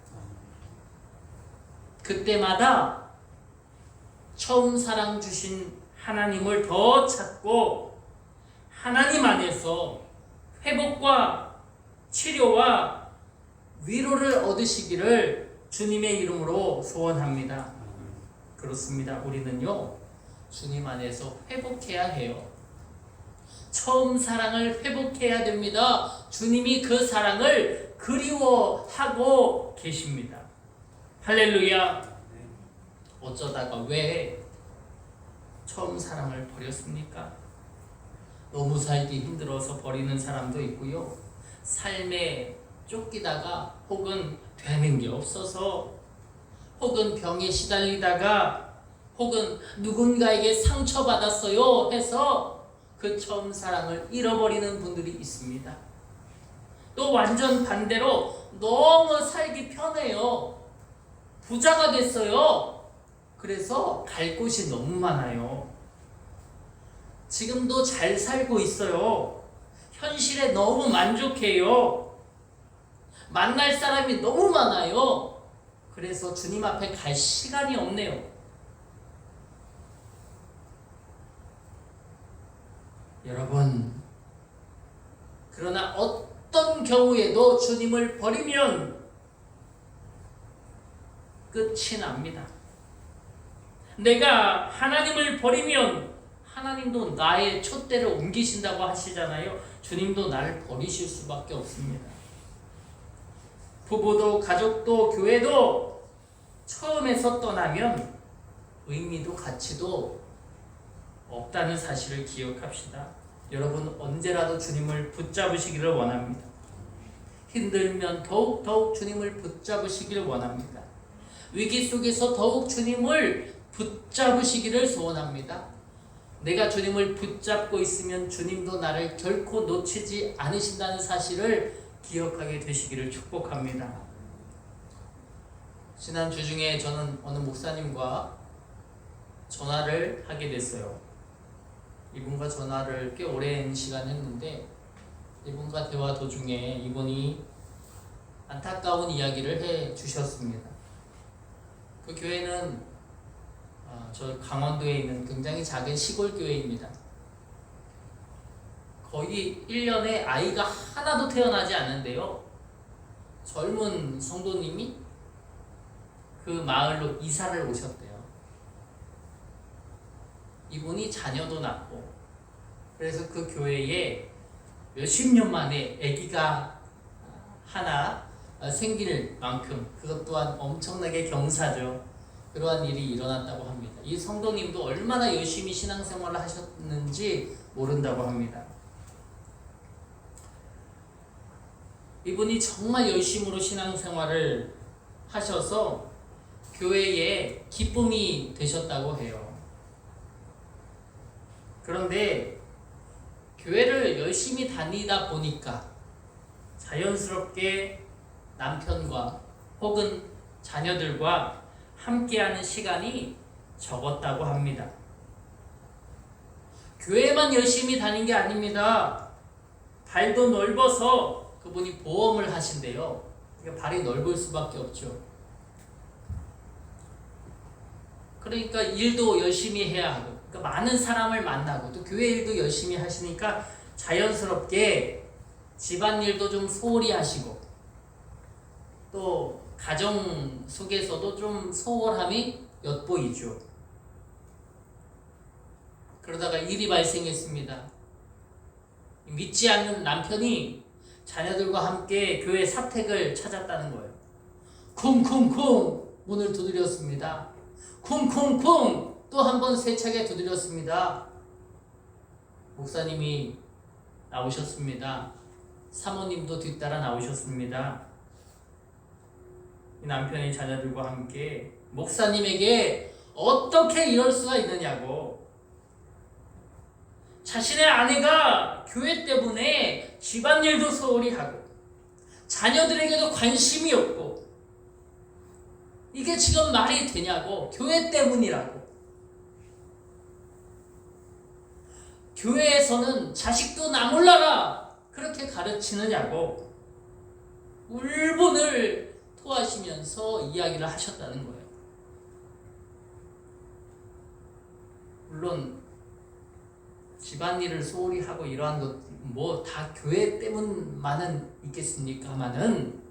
A: 그때마다 처음 사랑 주신 하나님을 더 찾고 하나님 안에서 회복과 치료와 위로를 얻으시기를 주님의 이름으로 소원합니다. 그렇습니다. 우리는요, 주님 안에서 회복해야 해요. 처음 사랑을 회복해야 됩니다. 주님이 그 사랑을 그리워하고 계십니다. 할렐루야. 어쩌다가 왜 처음 사랑을 버렸습니까? 너무 살기 힘들어서 버리는 사람도 있고요. 삶에 쫓기다가 혹은 되는 게 없어서 혹은 병에 시달리다가 혹은 누군가에게 상처받았어요 해서 그 처음 사랑을 잃어버리는 분들이 있습니다. 또 완전 반대로 너무 살기 편해요. 부자가 됐어요. 그래서 갈 곳이 너무 많아요. 지금도 잘 살고 있어요. 현실에 너무 만족해요. 만날 사람이 너무 많아요. 그래서 주님 앞에 갈 시간이 없네요. 여러분, 그러나 어떤 경우에도 주님을 버리면 끝이 납니다. 내가 하나님을 버리면 하나님도 나의 촛대를 옮기신다고 하시잖아요. 주님도 나를 버리실 수밖에 없습니다. 부부도 가족도 교회도 처음에서 떠나면 의미도 가치도 없다는 사실을 기억합시다. 여러분 언제라도 주님을 붙잡으시기를 원합니다. 힘들면 더욱 주님을 붙잡으시기를 원합니다. 위기 속에서 더욱 주님을 붙잡으시기를 소원합니다. 내가 주님을 붙잡고 있으면 주님도 나를 결코 놓치지 않으신다는 사실을 기억하게 되시기를 축복합니다. 지난주 중에 저는 어느 목사님과 전화를 하게 됐어요. 이분과 전화를 꽤 오랜 시간 했는데 이분과 대화 도중에 이분이 안타까운 이야기를 해 주셨습니다. 그 교회는 저 강원도에 있는 굉장히 작은 시골 교회입니다. 거의 1년에 아이가 하나도 태어나지 않는데요. 젊은 성도님이 그 마을로 이사를 오셨대요. 이분이 자녀도 낳고 그래서 그 교회에 몇십 년 만에 아기가 하나 생길 만큼 그것 또한 엄청나게 경사죠. 그러한 일이 일어났다고 합니다. 이 성도님도 얼마나 열심히 신앙생활을 하셨는지 모른다고 합니다. 이분이 정말 열심으로 신앙생활을 하셔서 교회에 기쁨이 되셨다고 해요. 그런데 교회를 열심히 다니다 보니까 자연스럽게 남편과 혹은 자녀들과 함께하는 시간이 적었다고 합니다. 교회만 열심히 다닌 게 아닙니다. 발도 넓어서 그분이 보험을 하신대요. 그러니까 발이 넓을 수밖에 없죠. 그러니까 일도 열심히 해야 하고 그러니까 많은 사람을 만나고 또 교회 일도 열심히 하시니까 자연스럽게 집안일도 좀 소홀히 하시고 또 가정 속에서도 좀 소홀함이 엿보이죠. 그러다가 일이 발생했습니다. 믿지 않는 남편이 자녀들과 함께 교회 사택을 찾았다는 거예요. 쿵쿵쿵 문을 두드렸습니다. 쿵쿵쿵 또 한 번 세차게 두드렸습니다. 목사님이 나오셨습니다. 사모님도 뒤따라 나오셨습니다. 이 남편이 자녀들과 함께 목사님에게 어떻게 이럴 수가 있느냐고, 자신의 아내가 교회 때문에 집안일도 소홀히 하고 자녀들에게도 관심이 없고 이게 지금 말이 되냐고, 교회 때문이라고. 교회에서는 자식도 나 몰라라 그렇게 가르치느냐고 울분을 토하시면서 이야기를 하셨다는 거예요. 물론 집안일을 소홀히 하고 이러한 것 뭐 다 교회 때문만은 있겠습니까마는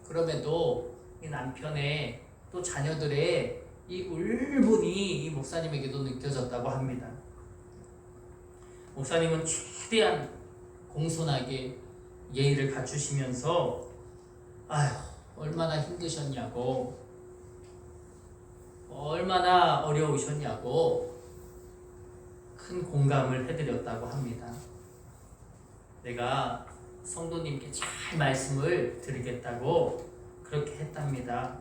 A: 그럼에도 이 남편의 또 자녀들의 이 울분이 이 목사님에게도 느껴졌다고 합니다. 목사님은 최대한 공손하게 예의를 갖추시면서 아휴 얼마나 힘드셨냐고, 얼마나 어려우셨냐고 큰 공감을 해드렸다고 합니다. 내가 성도님께 잘 말씀을 드리겠다고 그렇게 했답니다.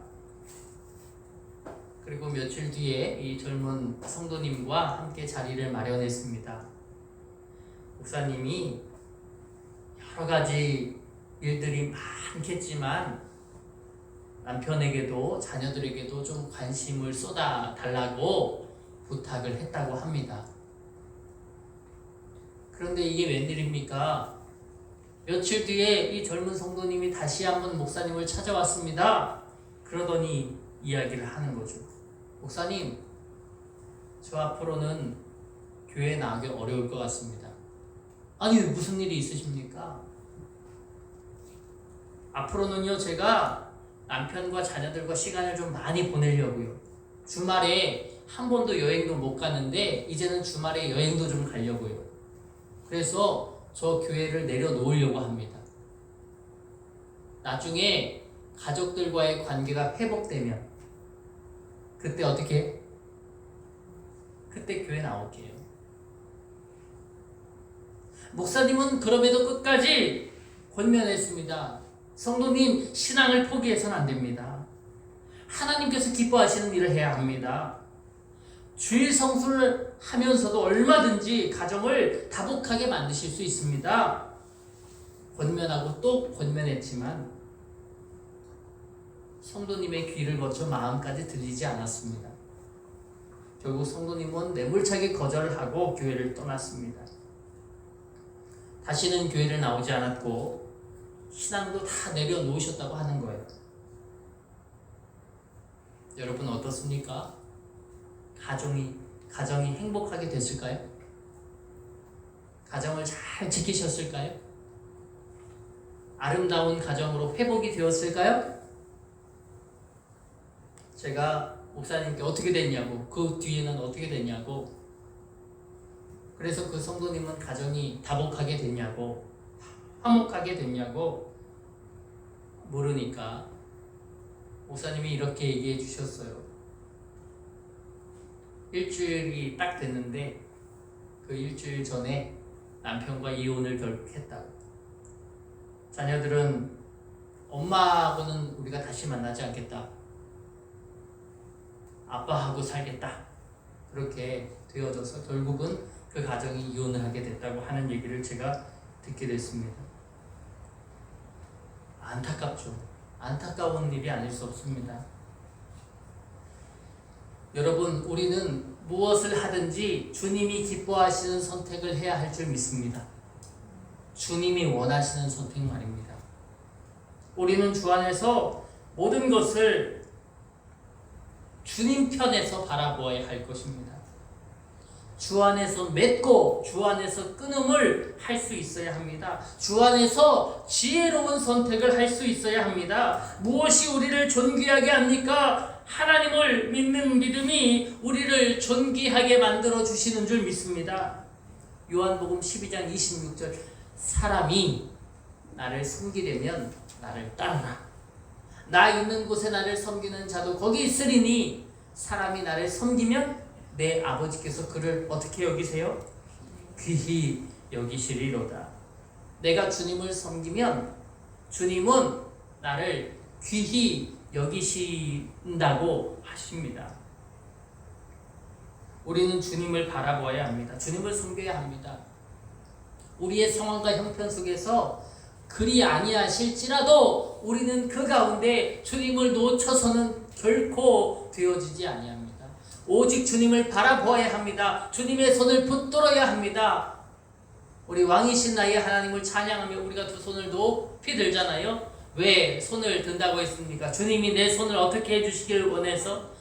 A: 그리고 며칠 뒤에 이 젊은 성도님과 함께 자리를 마련했습니다. 목사님이 여러 가지 일들이 많겠지만 남편에게도 자녀들에게도 좀 관심을 쏟아 달라고 부탁을 했다고 합니다. 그런데 이게 웬일입니까? 며칠 뒤에 이 젊은 성도님이 다시 한번 목사님을 찾아왔습니다. 그러더니 이야기를 하는 거죠. 목사님, 저 앞으로는 교회에 나가기 어려울 것 같습니다. 아니, 무슨 일이 있으십니까? 앞으로는요, 제가 남편과 자녀들과 시간을 좀 많이 보내려고요. 주말에 한 번도 여행도 못 가는데 이제는 주말에 여행도 좀 가려고요. 그래서 저 교회를 내려놓으려고 합니다. 나중에 가족들과의 관계가 회복되면 그때 어떻게 해? 그때 교회 나올게요. 목사님은 그럼에도 끝까지 권면했습니다. 성도님, 신앙을 포기해서는 안 됩니다. 하나님께서 기뻐하시는 일을 해야 합니다. 주일 성수를 하면서도 얼마든지 가정을 다복하게 만드실 수 있습니다. 권면하고 또 권면했지만 성도님의 귀를 거쳐 마음까지 들리지 않았습니다. 결국 성도님은 매몰차게 거절을 하고 교회를 떠났습니다. 다시는 교회를 나오지 않았고 신앙도 다 내려놓으셨다고 하는 거예요. 여러분 어떻습니까? 가정이 행복하게 됐을까요? 가정을 잘 지키셨을까요? 아름다운 가정으로 회복이 되었을까요? 제가 목사님께 어떻게 됐냐고, 그 뒤에는 어떻게 됐냐고, 그래서 그 성도님은 가정이 다복하게 됐냐고, 화목하게 됐냐고 모르니까 목사님이 이렇게 얘기해 주셨어요. 일주일이 딱 됐는데 그 일주일 전에 남편과 이혼을 결국했다고. 자녀들은 엄마하고는 우리가 다시 만나지 않겠다, 아빠하고 살겠다, 그렇게 되어져서 결국은 그 가정이 이혼을 하게 됐다고 하는 얘기를 제가 듣게 됐습니다. 안타깝죠. 안타까운 일이 아닐 수 없습니다. 여러분, 우리는 무엇을 하든지 주님이 기뻐하시는 선택을 해야 할 줄 믿습니다. 주님이 원하시는 선택 말입니다. 우리는 주 안에서 모든 것을 주님 편에서 바라보아야 할 것입니다. 주 안에서 맺고 주 안에서 끊음을 할 수 있어야 합니다. 주 안에서 지혜로운 선택을 할 수 있어야 합니다. 무엇이 우리를 존귀하게 합니까? 하나님을 믿는 믿음이 우리를 존귀하게 만들어 주시는 줄 믿습니다. 요한복음 12장 26절, 사람이 나를 섬기려면 나를 따르라. 나 있는 곳에 나를 섬기는 자도 거기 있으리니 사람이 나를 섬기면 내 아버지께서 그를 어떻게 여기세요? 귀히 여기시리로다. 내가 주님을 섬기면 주님은 나를 귀히 여기신다고 하십니다. 우리는 주님을 바라보아야 합니다. 주님을 섬겨야 합니다. 우리의 상황과 형편 속에서 그리 아니하실지라도 우리는 그 가운데 주님을 놓쳐서는 결코 되어지지 아니합니다. 오직 주님을 바라보아야 합니다. 주님의 손을 붙들어야 합니다. 우리 왕이신 나의 하나님을 찬양하며 우리가 두 손을 높이 들잖아요. 왜 손을 든다고 했습니까? 주님이 내 손을 어떻게 해주시기를 원해서,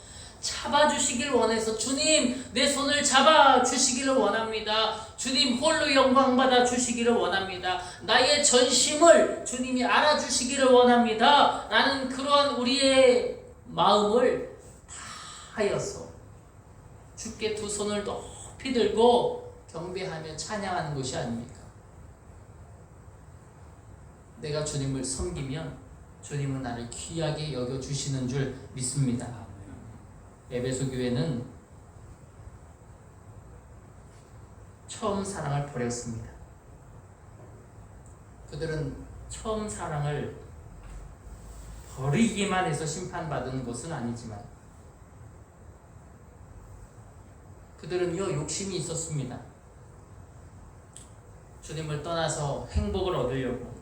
A: 잡아주시길 원해서, 주님 내 손을 잡아주시기를 원합니다. 주님 홀로 영광받아 주시기를 원합니다. 나의 전심을 주님이 알아주시기를 원합니다. 라는 그러한 우리의 마음을 다 하여서 주께 두 손을 높이 들고 경배하며 찬양하는 것이 아닙니까? 내가 주님을 섬기면 주님은 나를 귀하게 여겨주시는 줄 믿습니다. 에베소 교회는 처음 사랑을 버렸습니다. 그들은 처음 사랑을 버리기만 해서 심판받은 것은 아니지만 그들은요 욕심이 있었습니다. 주님을 떠나서 행복을 얻으려고,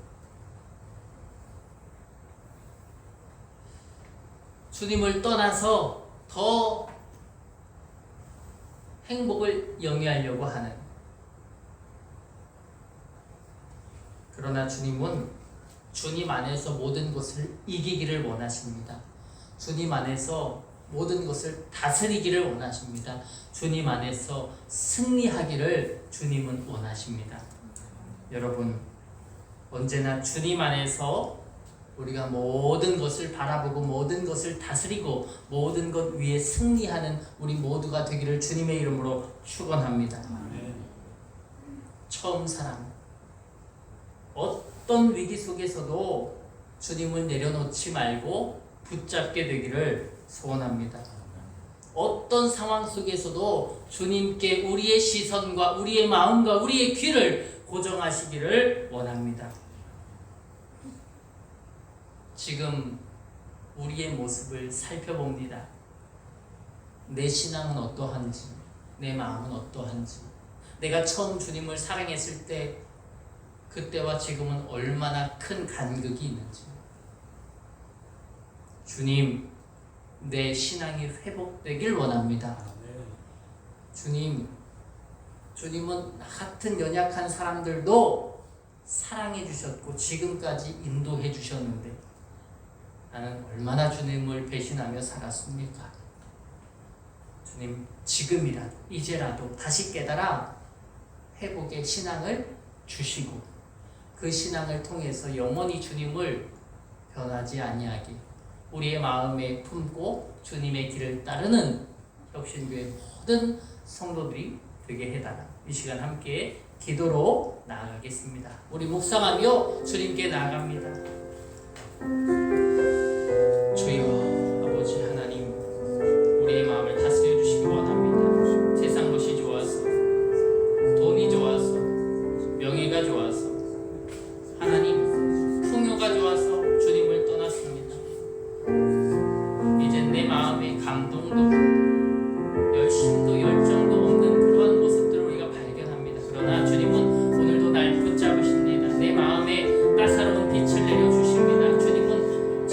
A: 주님을 떠나서 더 행복을 영위하려고 하는, 그러나 주님은 주님 안에서 모든 것을 이기기를 원하십니다. 주님 안에서 모든 것을 다스리기를 원하십니다. 주님 안에서 승리하기를 주님은 원하십니다. 여러분, 언제나 주님 안에서 우리가 모든 것을 바라보고 모든 것을 다스리고 모든 것 위에 승리하는 우리 모두가 되기를 주님의 이름으로 축원합니다. 처음 사랑, 어떤 위기 속에서도 주님을 내려놓지 말고 붙잡게 되기를 소원합니다. 어떤 상황 속에서도 주님께 우리의 시선과 우리의 마음과 우리의 귀를 고정하시기를 원합니다. 지금 우리의 모습을 살펴봅니다. 내 신앙은 어떠한지, 내 마음은 어떠한지, 내가 처음 주님을 사랑했을 때 그때와 지금은 얼마나 큰 간극이 있는지. 주님, 내 신앙이 회복되길 원합니다. 주님은 나 같은 연약한 사람들도 사랑해 주셨고 지금까지 인도해 주셨는데 나는 얼마나 주님을 배신하며 살았습니까? 주님, 지금이라도 이제라도 다시 깨달아 회복의 신앙을 주시고 그 신앙을 통해서 영원히 주님을 변하지 아니하게 우리의 마음에 품고 주님의 길을 따르는 혁신교회 모든 성도들이 되게 해달라. 이 시간 함께 기도로 나아가겠습니다. 우리 묵상하며 주님께 나아갑니다. 주여, 아버지 하나님, 우리의 마음을 다스려 주시기 원합니다. 세상 것이 좋아서, 돈이 좋아서, 명예가 좋아서, 하나님, 풍요가 좋아서 주님을 떠났습니다. 이제 내 마음에 감동도 열심도 열정도 없는 그러한 모습들을 우리가 발견합니다. 그러나 주님은 오늘도 날 붙잡으십니다. 내 마음에 따사로운 빛을 내려주십니다. 주님은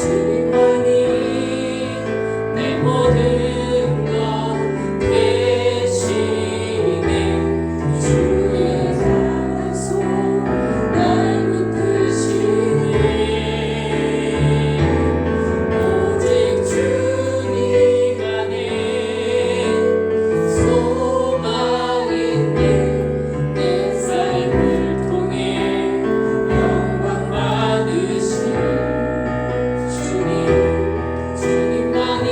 A: 주님만이 내 모든 것 되시네. 주의 사랑 속 날 붙드시네. 오직 주님 안에 소망 있네. 내 삶을 통해 영광 받으신 주님만이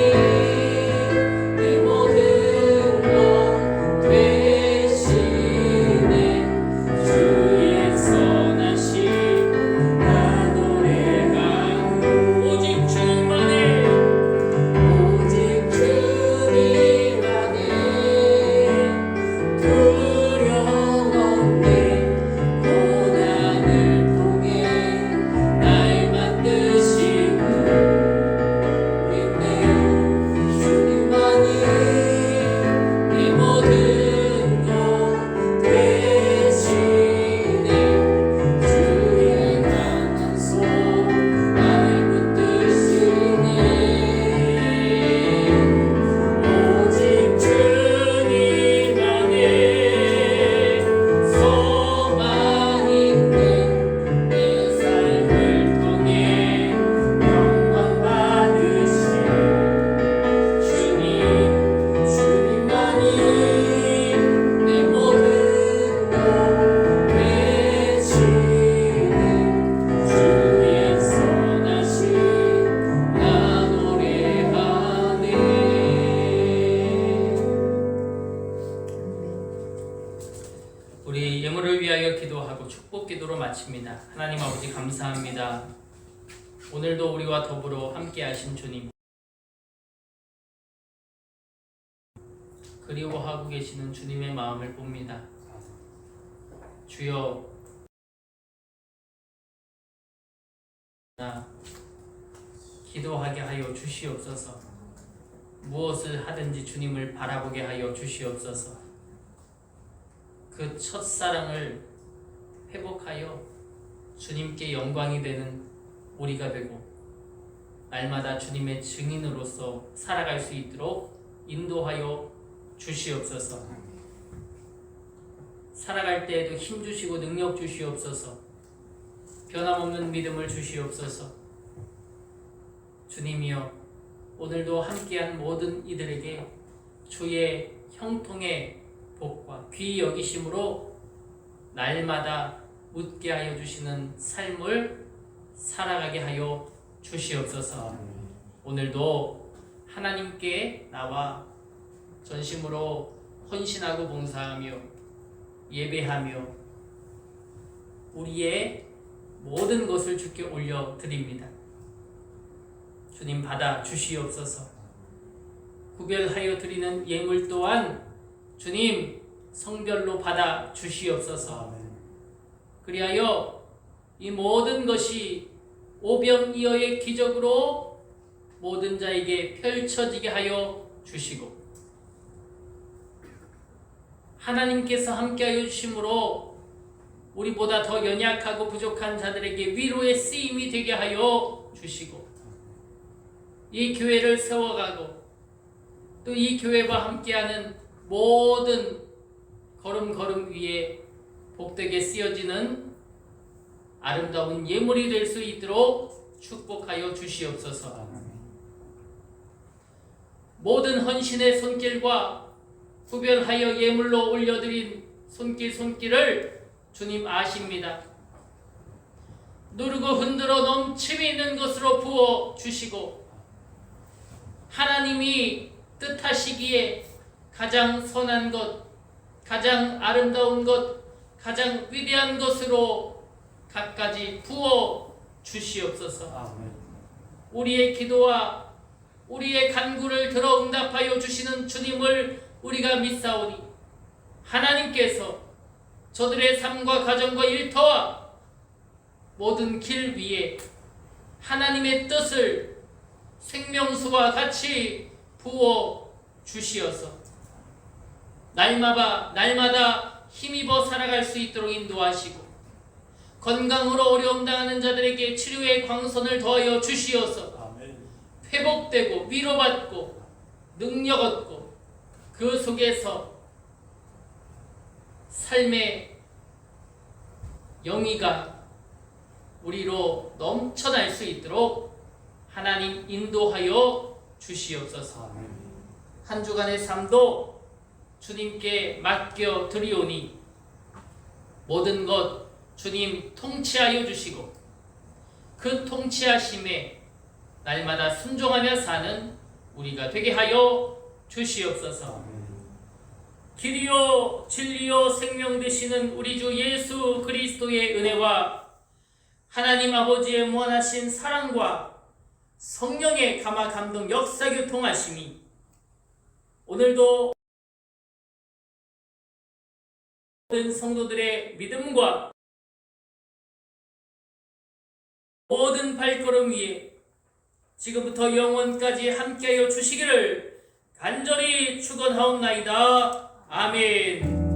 A: 내 모든 것 되시네. 주의 선하심 나 노래가 오직 주님만이 오직 주님만이 두려움 없네. 고난을 통해 날 만드시고 있네. 주님만이 내 모든 것 되시네. 주의 강한 손날 붙드시네. 오직 주님만의 소망 있네. 내 삶을 통해 영광 받으신 주님만이 내 모든 것 되시네. 주의 선하심 나 노래하네. 우리 예물을 위하여 기도하고 축복 기도로 마칩니다. 하나님 아버지 감사합니다. 오늘도 우리와 더불어 함께 하신 주님, 그리워하고 계시는 주님의 마음을 봅니다. 주여, 나 기도하게 하여 주시옵소서. 무엇을 하든지 주님을 바라보게 하여 주시옵소서. 그 첫사랑을 회복하여 주님께 영광이 되는 우리가 되고 날마다 주님의 증인으로서 살아갈 수 있도록 인도하여 주시옵소서. 살아갈 때에도 힘 주시고 능력 주시옵소서. 변함없는 믿음을 주시옵소서. 주님이여, 오늘도 함께한 모든 이들에게 주의 형통의 복과 귀히 여기심으로 날마다 웃게 하여 주시는 삶을 살아가게 하여 주시옵소서. 오늘도 하나님께 나와 전심으로 헌신하고 봉사하며 예배하며 우리의 모든 것을 주께 올려드립니다. 주님 받아 주시옵소서. 구별하여 드리는 예물 또한 주님 성별로 받아 주시옵소서. 그리하여 이 모든 것이 오병이어의 기적으로 모든 자에게 펼쳐지게 하여 주시고 하나님께서 함께하여 주심으로 우리보다 더 연약하고 부족한 자들에게 위로의 쓰임이 되게 하여 주시고 이 교회를 세워가고 또 이 교회와 함께하는 모든 걸음걸음 위에 복되게 쓰여지는 아름다운 예물이 될 수 있도록 축복하여 주시옵소서. 모든 헌신의 손길과 구별하여 예물로 올려드린 손길을 주님 아십니다. 누르고 흔들어 넘침이 있는 것으로 부어 주시고 하나님이 뜻하시기에 가장 선한 것, 가장 아름다운 것, 가장 위대한 것으로 갖가지 부어 주시옵소서. 우리의 기도와 우리의 간구를 들어 응답하여 주시는 주님을 우리가 믿사오니 하나님께서 저들의 삶과 가정과 일터와 모든 길 위에 하나님의 뜻을 생명수와 같이 부어 주시어서 날마다 힘입어 살아갈 수 있도록 인도하시고 건강으로 어려움 당하는 자들에게 치료의 광선을 더하여 주시어서 회복되고 위로받고 능력 얻고 그 속에서 삶의 영의가 우리로 넘쳐날 수 있도록 하나님 인도하여 주시옵소서. 한 주간의 삶도 주님께 맡겨 드리오니 모든 것 주님 통치하여 주시고 그 통치하심에 날마다 순종하며 사는 우리가 되게 하여 주시옵소서. 길이요 진리요 생명 되시는 우리 주 예수 그리스도의 은혜와 하나님 아버지의 무한하신 사랑과 성령의 감화 감동 역사 교통하심이 오늘도 모든 성도들의 믿음과 모든 발걸음 위에 지금부터 영원까지 함께하여 주시기를 간절히 축원하옵나이다. 아멘.